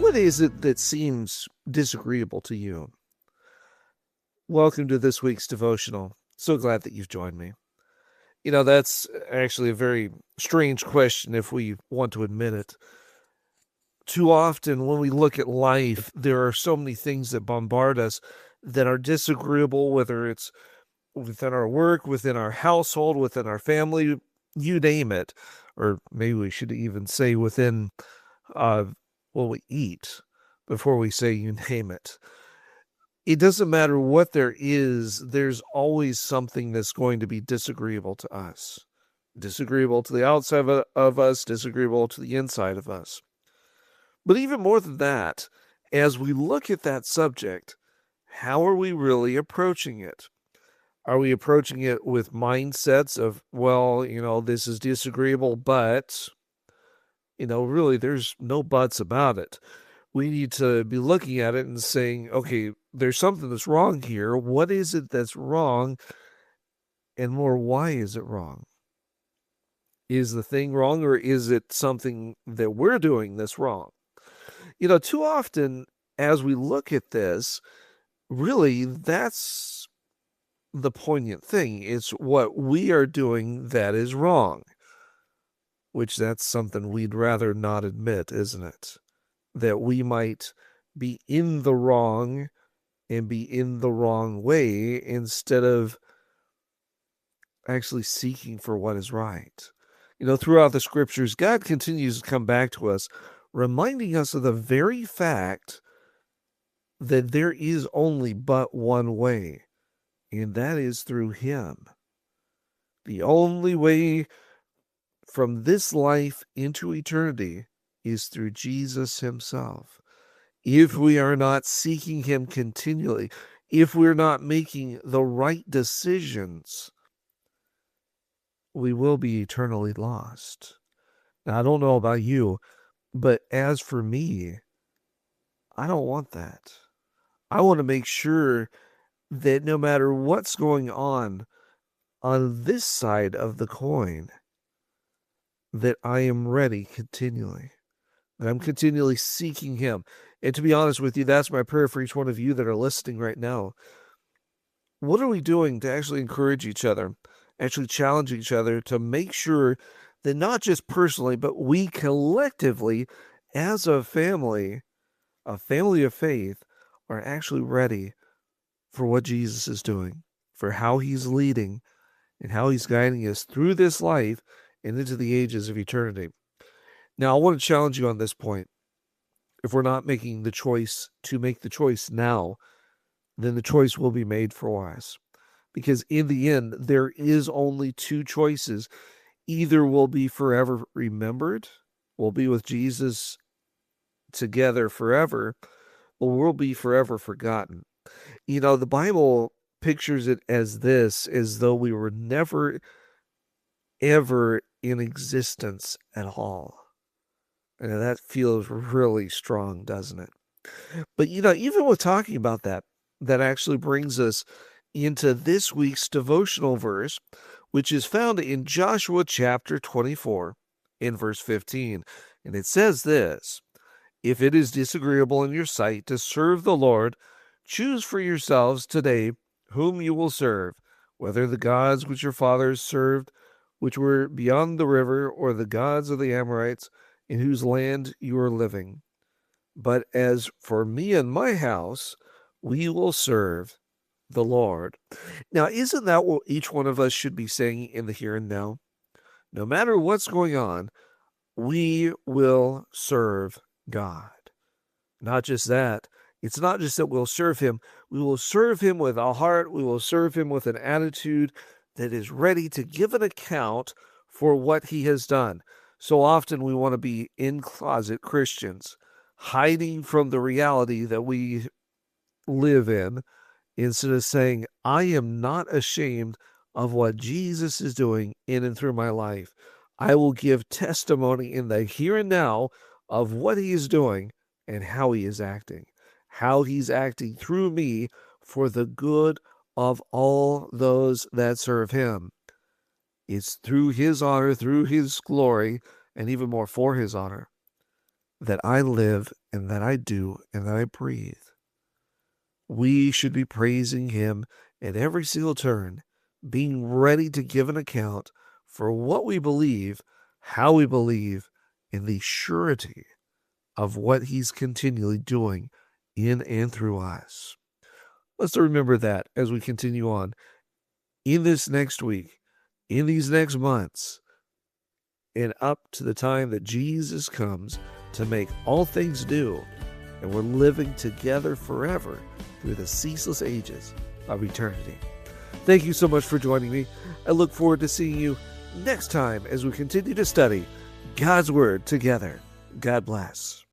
What is it that seems disagreeable to you? Welcome to this week's devotional. So glad that you've joined me. That's actually a very strange question if we want to admit it. Too often, when we look at life, there are so many things that bombard us that are disagreeable, whether it's within our work, within our household, within our family, you name it. Or maybe we should even say within uh, what we eat before we say you name it. It doesn't matter what there is, there's always something that's going to be disagreeable to us. Disagreeable to the outside of us, disagreeable to the inside of us. But even more than that, as we look at that subject, how are we really approaching it? Are we approaching it with mindsets of, well, this is disagreeable, but, really there's no buts about it. We need to be looking at it and saying, okay, there's something that's wrong here. What is it that's wrong? And more, why is it wrong? Is the thing wrong, or is it something that we're doing that's wrong? Too often as we look at this, really, that's the poignant thing. It's what we are doing that is wrong, which that's something we'd rather not admit, isn't it? That we might be in the wrong and be in the wrong way instead of actually seeking for what is right. Throughout the scriptures, God continues to come back to us, reminding us of the very fact that there is only but one way, and that is through Him. The only way from this life into eternity is through Jesus Himself. If we are not seeking Him continually, if we're not making the right decisions, we will be eternally lost. Now, I don't know about you, but as for me, I don't want that. I want to make sure that no matter what's going on this side of the coin, that I am ready continually, that I'm continually seeking Him. And to be honest with you, that's my prayer for each one of you that are listening right now. What are we doing to actually encourage each other, actually challenge each other to make sure that not just personally, but we collectively, as a family of faith, are actually ready for what Jesus is doing, for how He's leading and how He's guiding us through this life and into the ages of eternity. Now, I want to challenge you on this point. If we're not making the choice to make the choice now, then the choice will be made for us. Because in the end, there is only two choices. Either we'll be forever remembered, we'll be with Jesus together forever, or we'll be forever forgotten. The Bible pictures it as this, as though we were never, ever in existence at all. And that feels really strong, doesn't it? But, even with talking about that, that actually brings us into this week's devotional verse, which is found in Joshua chapter 24 in verse 15. And it says this: "If it is disagreeable in your sight to serve the Lord, choose for yourselves today whom you will serve, whether the gods which your fathers served, which were beyond the river, or the gods of the Amorites, in whose land you are living. But as for me and my house, we will serve the Lord." Now, isn't that what each one of us should be saying in the here and now? No matter what's going on, we will serve God. Not just that. It's not just that we'll serve Him. We will serve Him with a heart. We will serve Him with an attitude that is ready to give an account for what He has done. So often we want to be in-closet Christians, hiding from the reality that we live in, instead of saying, I am not ashamed of what Jesus is doing in and through my life. I will give testimony in the here and now of what He is doing and how He is acting, how He's acting through me for the good of all those that serve Him. It's through His honor, through His glory, and even more for His honor. that I live and that I do and that I breathe. We should be praising Him at every single turn, being ready to give an account for what we believe, how we believe, and the surety of what He's continually doing in and through us. Let's remember that as we continue on in this next week, in these next months, and up to the time that Jesus comes to make all things new, and we're living together forever through the ceaseless ages of eternity. Thank you so much for joining me. I look forward to seeing you next time as we continue to study God's Word together. God bless.